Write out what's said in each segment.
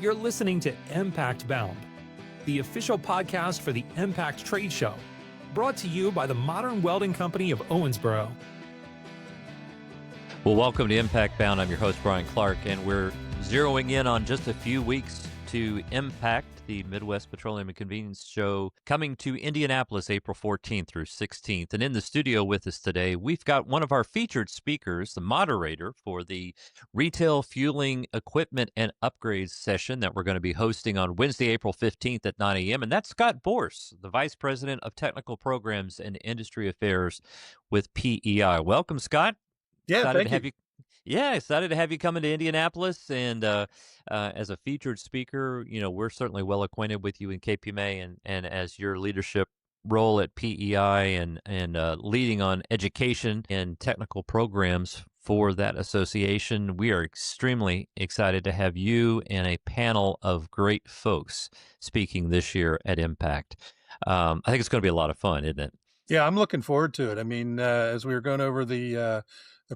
You're listening to M-PACT Bound, the official podcast for the M-PACT Tradeshow, brought to you by the Modern Welding Company of Owensboro. Well, welcome to M-PACT Bound. I'm your host, Brian Clark, and we're zeroing in on just a few weeks to M-PACT, the Midwest Petroleum and Convenience Show, coming to Indianapolis April 14th through 16th. And in the studio with us today, we've got one of our featured speakers, the moderator for the Retail Fueling Equipment and Upgrades session that we're going to be hosting on Wednesday, April 15th at 9 a.m. And that's Scott Boorse, the Vice President of Technical Programs and Industry Affairs with PEI. Welcome, Scott. Yeah, thank you. Yeah, excited to have you come into Indianapolis, and as a featured speaker, you know, we're certainly well acquainted with you in KPMA, and as your leadership role at PEI and leading on education and technical programs for that association, we are extremely excited to have you and a panel of great folks speaking this year at M-PACT. I think it's going to be a lot of fun, isn't it? Yeah, I'm looking forward to it. I mean, as we were going over the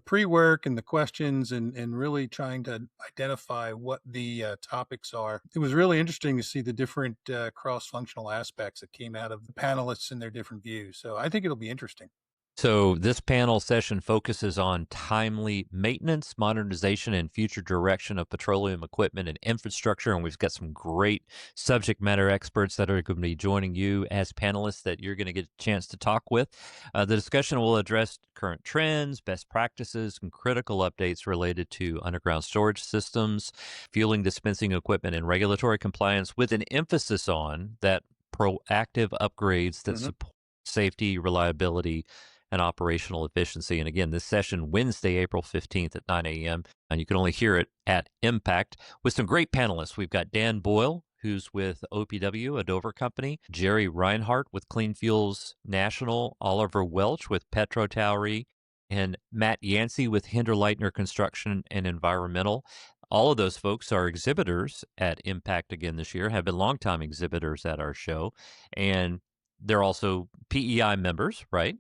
pre-work and the questions and really trying to identify what the topics are, it was really interesting to see the different cross-functional aspects that came out of the panelists and their different views. So I think it'll be interesting. So this panel session focuses on timely maintenance, modernization, and future direction of petroleum equipment and infrastructure. And we've got some great subject matter experts that are going to be joining you as panelists that you're going to get a chance to talk with. The discussion will address current trends, best practices, and critical updates related to underground storage systems, fueling dispensing equipment, and regulatory compliance, with an emphasis on that proactive upgrades that support safety, reliability, and operational efficiency. And again, this session, Wednesday, April 15th at 9 a.m., and you can only hear it at M-PACT with some great panelists. We've got Dan Boyle, who's with OPW, a Dover company, Jerry Reinhardt with Clean Fuels National, Oliver Welch with Petro Towery, and Matt Yancey with Hinderleitner Construction and Environmental. All of those folks are exhibitors at M-PACT again this year, have been longtime exhibitors at our show, and they're also PEI members, right,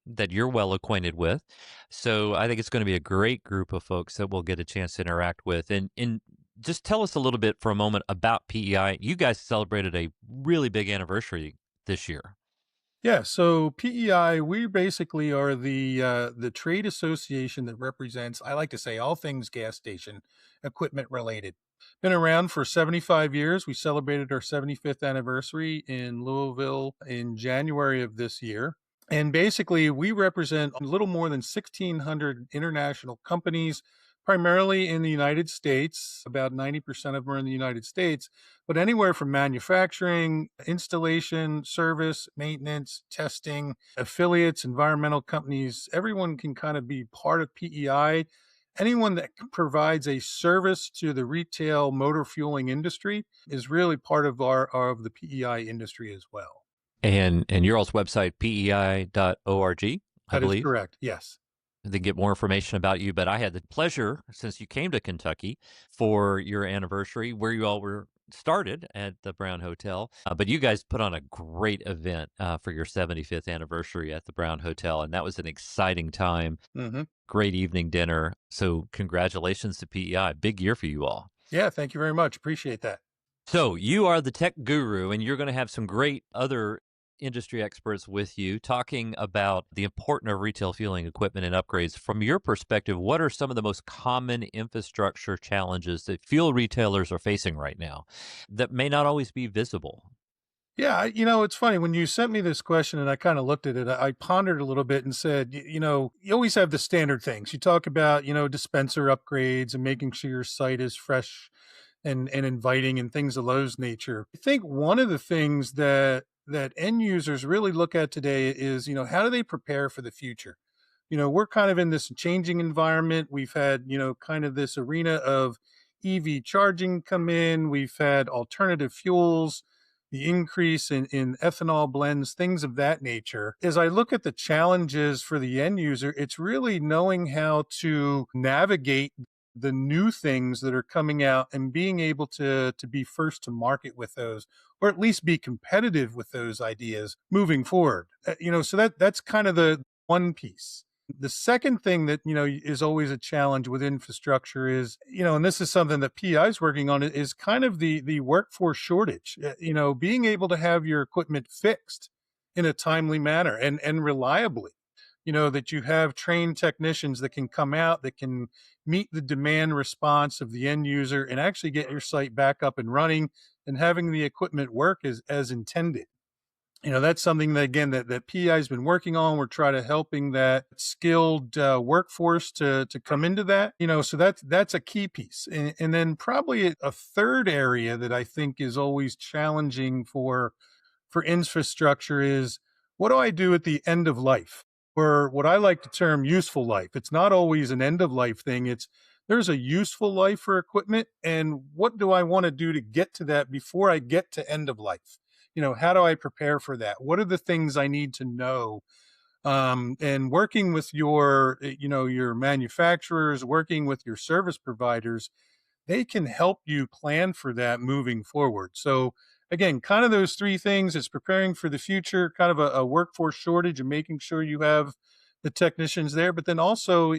that you're well acquainted with. So I think it's going to be a great group of folks that we'll get a chance to interact with. And just tell us a little bit for a moment about PEI. You guys celebrated a really big anniversary this year. Yeah, so PEI, we basically are the trade association that represents, I like to say, all things gas station equipment related. Been around for 75 years. We celebrated our 75th anniversary in Louisville in January of this year. And basically, we represent a little more than 1,600 international companies, primarily in the United States. About 90% of them are in the United States, but anywhere from manufacturing, installation, service, maintenance, testing, affiliates, environmental companies. Everyone can kind of be part of PEI. Anyone that provides a service to the retail motor fueling industry is really part of the PEI industry as well. And your all's website, pei.org, I believe. That is correct, yes. To get more information about you. But I had the pleasure, since you came to Kentucky for your anniversary, where you all were started at the Brown Hotel. But you guys put on a great event for your 75th anniversary at the Brown Hotel. And that was an exciting time. Great evening dinner. So congratulations to PEI. Big year for you all. Yeah, thank you very much. Appreciate that. So you are the tech guru, and you're going to have some great other industry experts with you talking about the importance of retail fueling equipment and upgrades. From your perspective, what are some of the most common infrastructure challenges that fuel retailers are facing right now that may not always be visible? Yeah, it's funny. When you sent me this question and I kind of looked at it, I pondered a little bit and said, you always have the standard things. You talk about, dispenser upgrades and making sure your site is fresh and inviting and things of those nature. I think one of the things that end users really look at today is, how do they prepare for the future? We're kind of in this changing environment. We've had, kind of this arena of EV charging come in. We've had alternative fuels, the increase in ethanol blends, things of that nature. As I look at the challenges for the end user, it's really knowing how to navigate the new things that are coming out and being able to be first to market with those, or at least be competitive with those ideas moving forward. So that's kind of the one piece. The second thing that, is always a challenge with infrastructure is, and this is something that PI is working on, is kind of the workforce shortage. Being able to have your equipment fixed in a timely manner and reliably. That you have trained technicians that can come out, that can meet the demand response of the end user and actually get your site back up and running and having the equipment work as intended. That's something that, again, that PI has been working on. We're trying to helping that skilled workforce to come into that. So that's a key piece. And then probably a third area that I think is always challenging for infrastructure is, what do I do at the end of life, or what I like to term useful life? It's not always an end of life thing. There's a useful life for equipment, and what do I want to do to get to that before I get to end of life? How do I prepare for that? What are the things I need to know? And working with your manufacturers, working with your service providers, they can help you plan for that moving forward. So again, kind of those three things: it's preparing for the future, kind of a workforce shortage and making sure you have the technicians there, but then also,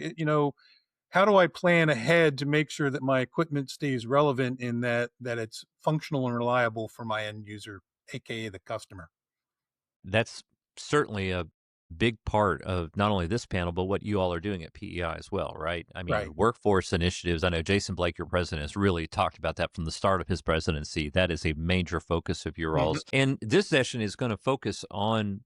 how do I plan ahead to make sure that my equipment stays relevant in that it's functional and reliable for my end user, aka the customer. That's certainly a big part of not only this panel, but what you all are doing at PEI as well, right? I mean, Right. workforce initiatives. I know Jason Blake, your president, has really talked about that from the start of his presidency. That is a major focus of your Mhm. all's. And this session is going to focus on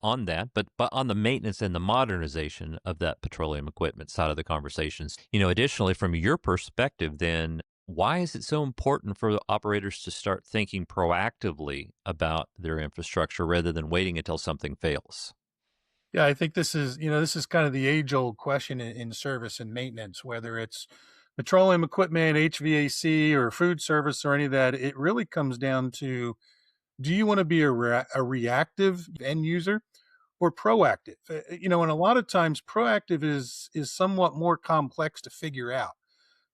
that, but on the maintenance and the modernization of that petroleum equipment side of the conversations. Additionally, from your perspective, then why is it so important for the operators to start thinking proactively about their infrastructure rather than waiting until something fails? Yeah, I think this is kind of the age old question in service and maintenance, whether it's petroleum equipment, HVAC, or food service, or any of that. It really comes down to, do you want to be a reactive end user or proactive? And a lot of times proactive is somewhat more complex to figure out,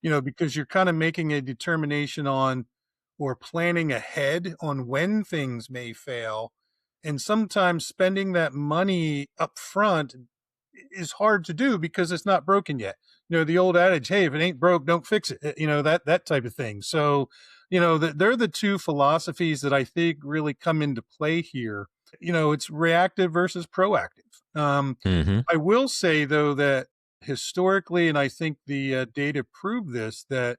because you're kind of making a determination on, or planning ahead on, when things may fail. And sometimes spending that money up front is hard to do because it's not broken yet. The old adage, hey, if it ain't broke, don't fix it, that type of thing. So, they're the two philosophies that I think really come into play here. It's reactive versus proactive. Hmm. I will say, though, that historically, and I think the data prove this, that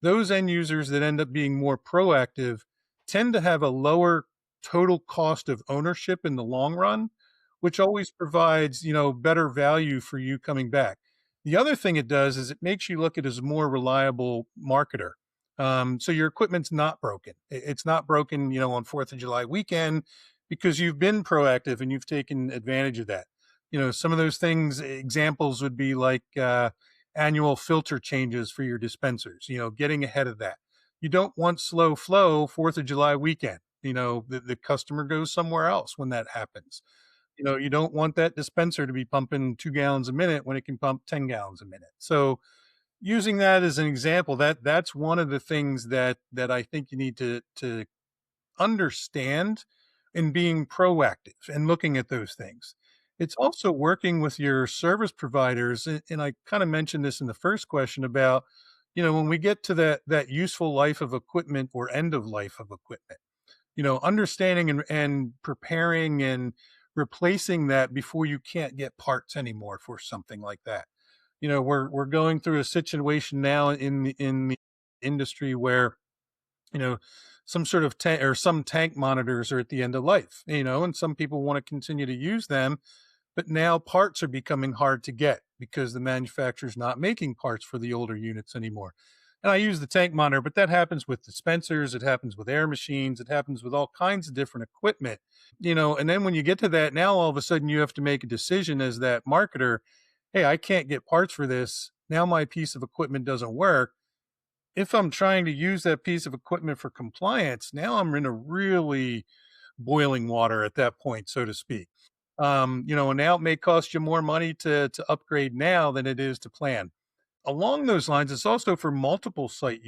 those end users that end up being more proactive tend to have a lower total cost of ownership in the long run, which always provides, better value for you coming back. The other thing it does is it makes you look at as a more reliable marketer. So your equipment's not broken. It's not broken, on 4th of July weekend, because you've been proactive and you've taken advantage of that. Some of those things, examples would be like, annual filter changes for your dispensers, getting ahead of that. You don't want slow flow 4th of July weekend. The customer goes somewhere else when that happens. You don't want that dispenser to be pumping 2 gallons a minute when it can pump 10 gallons a minute. So using that as an example, that's one of the things that I think you need to understand, in being proactive and looking at those things. It's also working with your service providers. And I kind of mentioned this in the first question about, when we get to that useful life of equipment or end of life of equipment, understanding and preparing and replacing that before you can't get parts anymore for something like that. We're going through a situation now in the industry where, you know, some sort of tank, or some tank monitors are at the end of life, and some people want to continue to use them, but now parts are becoming hard to get because the manufacturer's not making parts for the older units anymore. And I use the tank monitor, but that happens with dispensers, it happens with air machines, it happens with all kinds of different equipment, and then when you get to that, now all of a sudden you have to make a decision as that marketer, hey, I can't get parts for this. Now my piece of equipment doesn't work. If I'm trying to use that piece of equipment for compliance, now I'm in a really boiling water at that point, so to speak. And now it may cost you more money to upgrade now than it is to plan. Along those lines, it's also for multiple site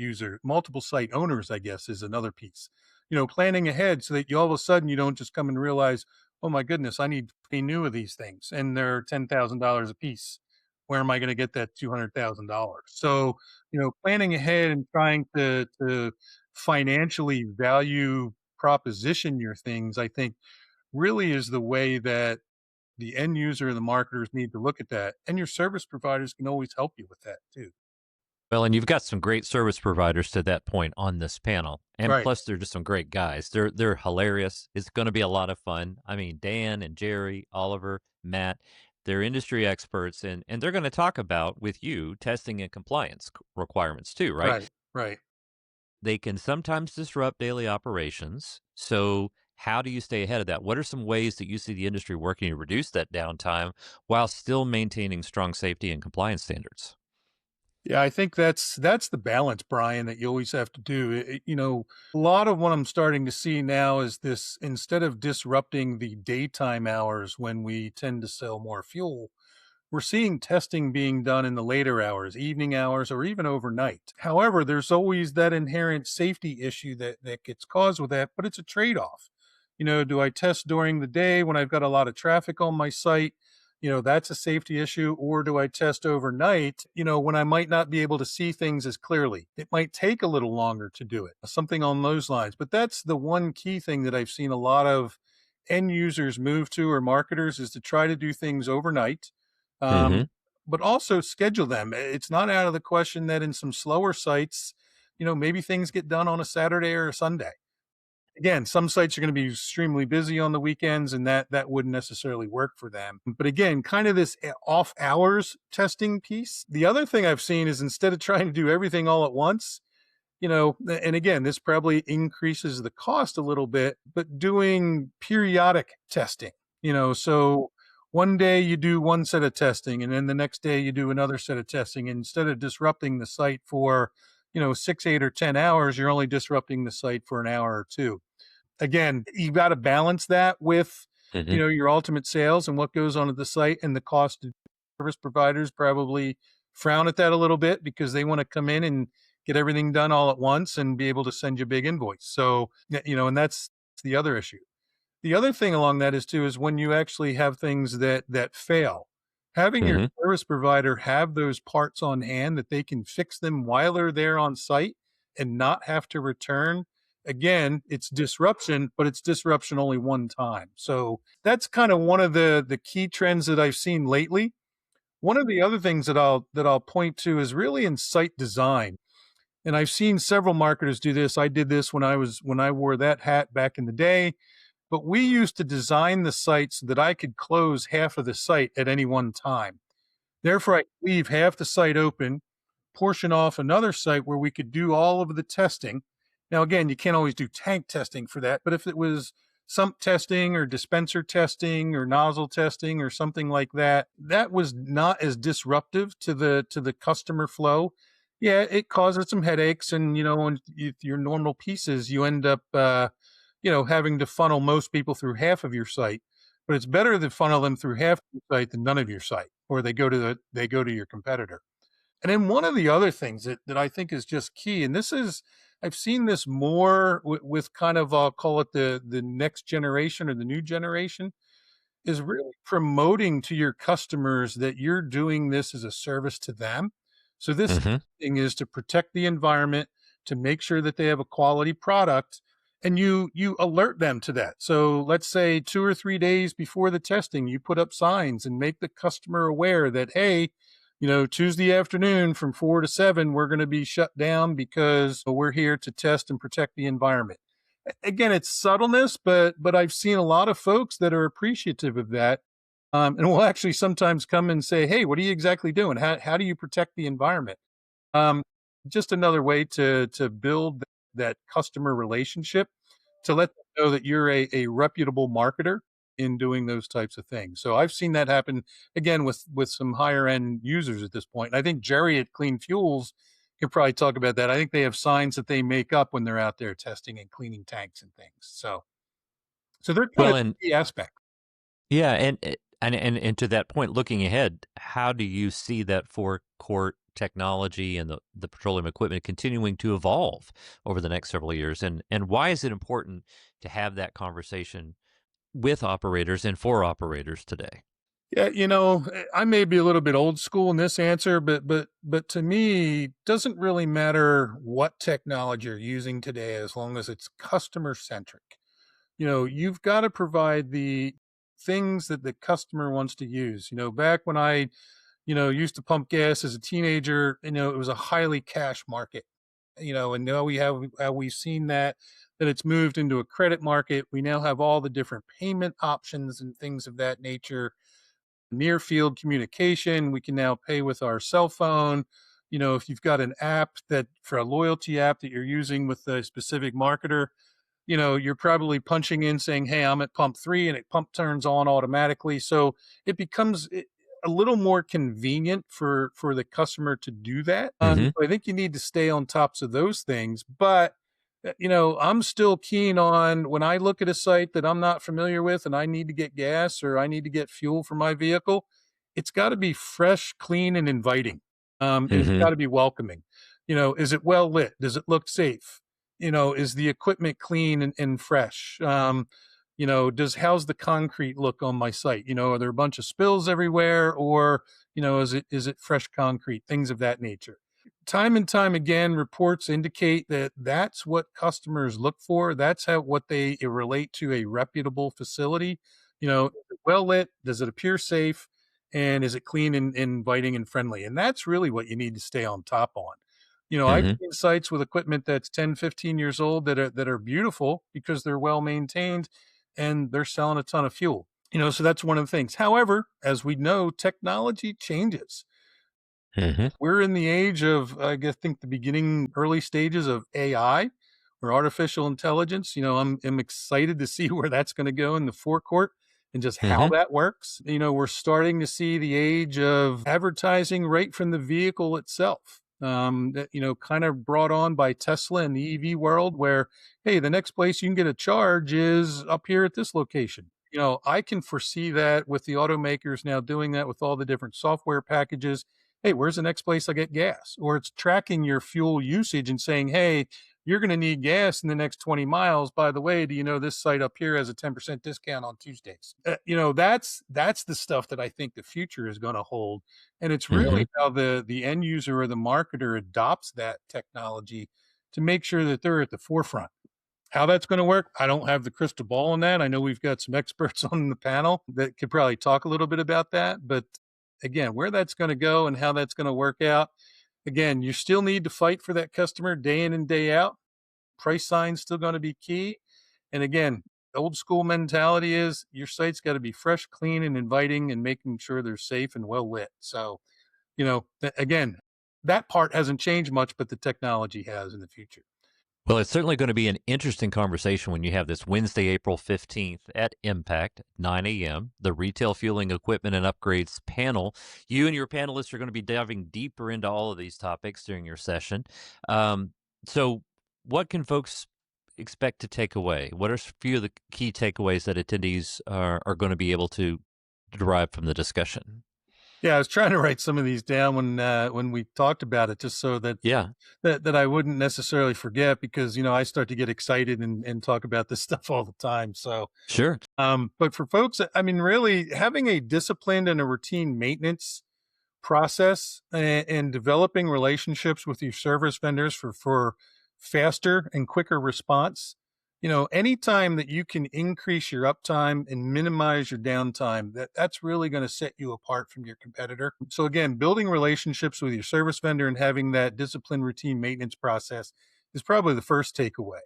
owners, I guess, is another piece. Planning ahead so that you all of a sudden you don't just come and realize, oh my goodness, I need 50 new of these things and they're $10,000 a piece. Where am I going to get that $200,000? So, planning ahead and trying to financially value proposition your things, I think really is the way that the end user and the marketers need to look at that. And your service providers can always help you with that too. Well, and you've got some great service providers to that point on this panel. And Right. plus they're just some great guys. They're hilarious. It's going to be a lot of fun. I mean, Dan and Jerry, Oliver, Matt, they're industry experts and they're going to talk about with you testing and compliance requirements too, right? Right. Right. They can sometimes disrupt daily operations. So, how do you stay ahead of that? What are some ways that you see the industry working to reduce that downtime while still maintaining strong safety and compliance standards? Yeah, I think that's the balance, Brian, that you always have to do. A lot of what I'm starting to see now is this: instead of disrupting the daytime hours when we tend to sell more fuel, we're seeing testing being done in the later hours, evening hours, or even overnight. However, there's always that inherent safety issue that gets caused with that, but it's a trade-off. Do I test during the day when I've got a lot of traffic on my site? That's a safety issue. Or do I test overnight, when I might not be able to see things as clearly? It might take a little longer to do it, something on those lines. But that's the one key thing that I've seen a lot of end users move to, or marketers, is to try to do things overnight, um, Hmm. but also schedule them. It's not out of the question that in some slower sites, maybe things get done on a Saturday or a Sunday. Again, some sites are going to be extremely busy on the weekends, and that wouldn't necessarily work for them. But again, kind of this off hours testing piece. The other thing I've seen is, instead of trying to do everything all at once, and again, this probably increases the cost a little bit, but doing periodic testing, so one day you do one set of testing and then the next day you do another set of testing. And instead of disrupting the site for, 6, 8, or 10 hours, you're only disrupting the site for an hour or two. Again, you've got to balance that with, Hmm. your ultimate sales and what goes on at the site, and the cost of service providers probably frown at that a little bit because they want to come in and get everything done all at once and be able to send you a big invoice. So, and that's the other issue. The other thing along that is too, is when you actually have things that fail, having your Hmm. service provider have those parts on hand that they can fix them while they're there on site and not have to return. Again, it's disruption, but it's disruption only one time. So that's kind of one of the key trends that I've seen lately. One of the other things that I'll point to is really in site design. And I've seen several marketers do this. I did this when I wore that hat back in the day. But we used to design the site so that I could close half of the site at any one time. Therefore, I could leave half the site open, portion off another site where we could do all of the testing. Now, again, you can't always do tank testing for that, but if it was sump testing or dispenser testing or nozzle testing or something like that, that was not as disruptive to the customer flow. Yeah, it causes some headaches, and on your normal pieces, you end up having to funnel most people through half of your site. But it's better to funnel them through half of your site than none of your site, or they go to your competitor. And then one of the other things that I think is just key, and this is, I've seen this more with kind of, I'll call it the next generation or the new generation, is really promoting to your customers that you're doing this as a service to them. So this Hmm. thing is to protect the environment, to make sure that they have a quality product, and you alert them to that. So let's say 2 or 3 days before the testing, you put up signs and make the customer aware that, hey, Tuesday afternoon from 4 to 7, we're going to be shut down because we're here to test and protect the environment. Again, it's subtleness, but I've seen a lot of folks that are appreciative of that, and will actually sometimes come and say, "Hey, what are you exactly doing? How do you protect the environment?" Um, just another way to build that customer relationship, to let them know that you're a reputable marketer in doing those types of things. So I've seen that happen again with some higher end users at this point. And I think Jerry at Clean Fuels can probably talk about that. I think they have signs that they make up when they're out there testing and cleaning tanks and things. So they're kind Well, of and the key aspect. yeah, and to that point, looking ahead, how do you see that forecourt technology and the petroleum equipment continuing to evolve over the next several years? And why is it important to have that conversation with operators and for operators today? Yeah, I may be a little bit old school in this answer, but to me, it doesn't really matter what technology you're using today as long as it's customer centric. You've got to provide the things that the customer wants to use. Back when I, used to pump gas as a teenager, it was a highly cash market. And now we've seen that it's moved into a credit market. We now have all the different payment options and things of that nature, near field communication. We can now pay with our cell phone. If you've got an app that for a loyalty app that you're using with a specific marketer, you're probably punching in saying, "Hey, I'm at pump 3," and it pump turns on automatically. So it becomes a little more convenient for the customer to do that. Hmm. So I think you need to stay on tops of those things. But I'm still keen on when I look at a site that I'm not familiar with and I need to get gas or I need to get fuel for my vehicle, it's got to be fresh, clean, and inviting. And it's Hmm. got to be welcoming. Is it well lit? Does it look safe? Is the equipment clean and fresh? How's the concrete look on my site? Are there a bunch of spills everywhere, or is it fresh concrete? Things of that nature. Time and time again, reports indicate that that's what customers look for. That's what they relate to a reputable facility. Is it well lit? Does it appear safe? And is it clean and inviting and friendly? And that's really what you need to stay on top on. I've Hmm. seen sites with equipment that's 10, 15 years old that are beautiful because they're well maintained and they're selling a ton of fuel. So that's one of the things. However, as we know, technology changes. Hmm. We're in the age of, I guess, think the beginning, early stages of AI or artificial intelligence. I'm excited to see where that's going to go in the forecourt and just how Hmm. that works. We're starting to see the age of advertising right from the vehicle itself. That, kind of brought on by Tesla in the EV world, where, hey, the next place you can get a charge is up here at this location. I can foresee that with the automakers now doing that with all the different software packages. Hey, where's the next place I get gas? Or it's tracking your fuel usage and saying, hey, you're going to need gas in the next 20 miles. By the way, do you know this site up here has a 10% discount on Tuesdays? That's the stuff that I think the future is going to hold. And it's Hmm. really how the end user or the marketer adopts that technology to make sure that they're at the forefront. How that's going to work, I don't have the crystal ball on that. I know we've got some experts on the panel that could probably talk a little bit about that. But again, where that's going to go and how that's going to work out, again, you still need to fight for that customer day in and day out. Price sign's still going to be key. And again, the old school mentality is your site's got to be fresh, clean, and inviting and making sure they're safe and well lit. So, again, that part hasn't changed much, but the technology has in the future. Well, it's certainly going to be an interesting conversation when you have this Wednesday, April 15th at M-PACT, 9 a.m., the Retail Fueling Equipment and Upgrades panel. You and your panelists are going to be diving deeper into all of these topics during your session. Um, so, what can folks expect to take away? What are a few of the key takeaways that attendees are going to be able to derive from the discussion? Yeah, I was trying to write some of these down when we talked about it, just so that Yeah, that I wouldn't necessarily forget, because I start to get excited and talk about this stuff all the time. So, sure. but for folks, I mean, really having a disciplined and a routine maintenance process and developing relationships with your service vendors for faster and quicker response. Anytime that you can increase your uptime and minimize your downtime, that's really going to set you apart from your competitor. So again, building relationships with your service vendor and having that disciplined routine maintenance process is probably the first takeaway.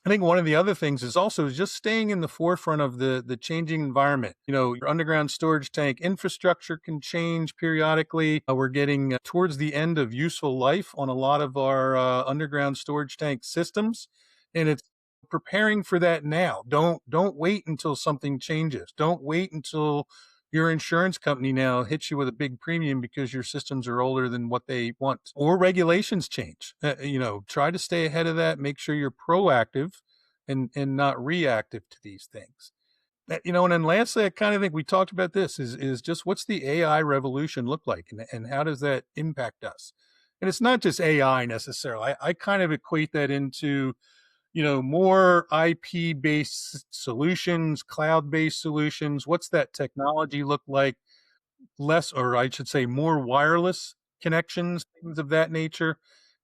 I think one of the other things is also just staying in the forefront of the changing environment. Your underground storage tank infrastructure can change periodically. We're getting towards the end of useful life on a lot of our underground storage tank systems, and it's preparing for that now. Don't wait until something changes. Don't wait until your insurance company now hits you with a big premium because your systems are older than what they want, or regulations change. Try to stay ahead of that. Make sure you're proactive and not reactive to these things. And then lastly, I kind of think we talked about this is just what's the AI revolution look like, and how does that impact us? And it's not just AI necessarily. I kind of equate that into more IP-based solutions, cloud-based solutions? What's that technology look like? Less, or I should say more wireless connections, things of that nature.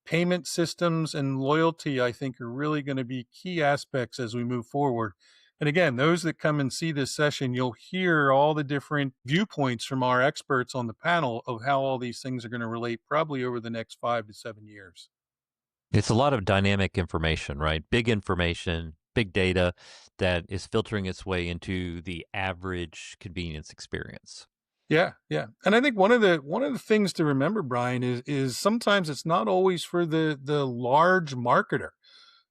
Payment systems and loyalty, I think, are really going to be key aspects as we move forward. And again, those that come and see this session, you'll hear all the different viewpoints from our experts on the panel of how all these things are going to relate probably over the next 5 to 7 years. It's a lot of dynamic information, right? Big information, big data that is filtering its way into the average convenience experience. Yeah, yeah. And I think one of the things to remember, Brian, is sometimes it's not always for the large marketer.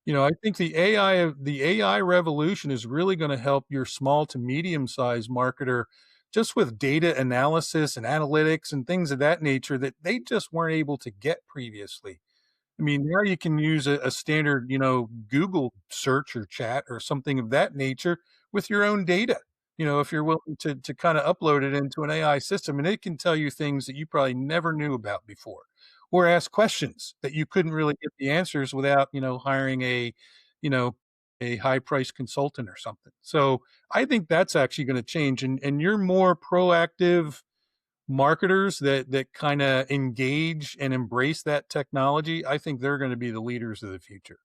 I think the AI revolution is really going to help your small to medium sized marketer just with data analysis and analytics and things of that nature that they just weren't able to get previously. I mean, now you can use a standard, Google search or chat or something of that nature with your own data. If you're willing to kind of upload it into an AI system, and it can tell you things that you probably never knew about before, or ask questions that you couldn't really get the answers without, hiring you know, a high price consultant or something. So I think that's actually going to change, and you're more proactive marketers that kind of engage and embrace that technology. I think they're going to be the leaders of the future.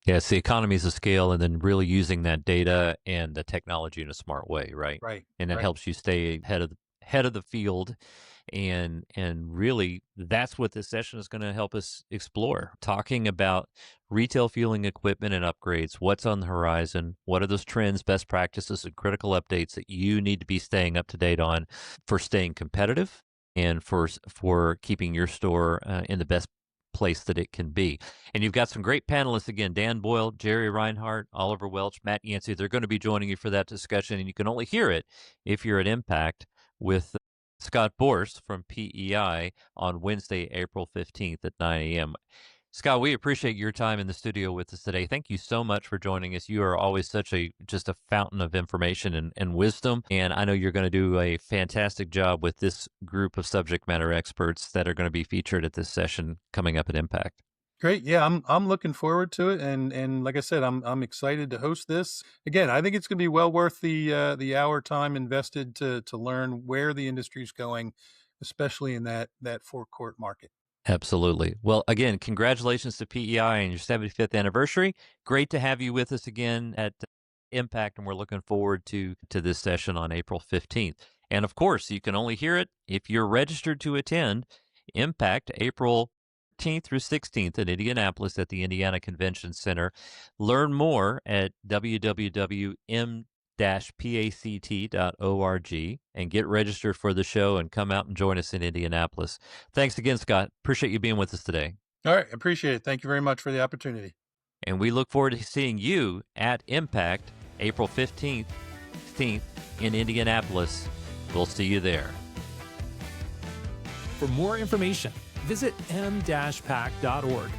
Yeah, it's the economies of scale and then really using that data and the technology in a smart way, right? Right, And that right. helps you stay head of the field, and really that's what this session is going to help us explore, talking about retail fueling equipment and upgrades, what's on the horizon, what are those trends, best practices, and critical updates that you need to be staying up to date on for staying competitive and for keeping your store in the best place that it can be. And you've got some great panelists again: Dan Boyle, Jerry Reinhardt, Oliver Welch, Matt Yancey. They're going to be joining you for that discussion, and you can only hear it if you're at M-PACT with Scott Boorse from PEI on Wednesday, April 15th at 9 a.m. Scott, we appreciate your time in the studio with us today. Thank you so much for joining us. You are always just a fountain of information and wisdom. And I know you're going to do a fantastic job with this group of subject matter experts that are going to be featured at this session coming up at M-PACT. Great. Yeah, I'm looking forward to it, and like I said, I'm excited to host this. Again, I think it's going to be well worth the hour time invested to learn where the industry is going, especially in that forecourt market. Absolutely. Well, again, congratulations to PEI on your 75th anniversary. Great to have you with us again at M-PACT, and we're looking forward to this session on April 15th. And of course, you can only hear it if you're registered to attend M-PACT April 13th through 16th in Indianapolis at the Indiana Convention Center. Learn more at www.m-pact.org and get registered for the show and come out and join us in Indianapolis. Thanks again, Scott. Appreciate you being with us today. All right, appreciate it. Thank you very much for the opportunity. And we look forward to seeing you at M-PACT April 15th in Indianapolis. We'll see you there. For more information, visit m-pact.org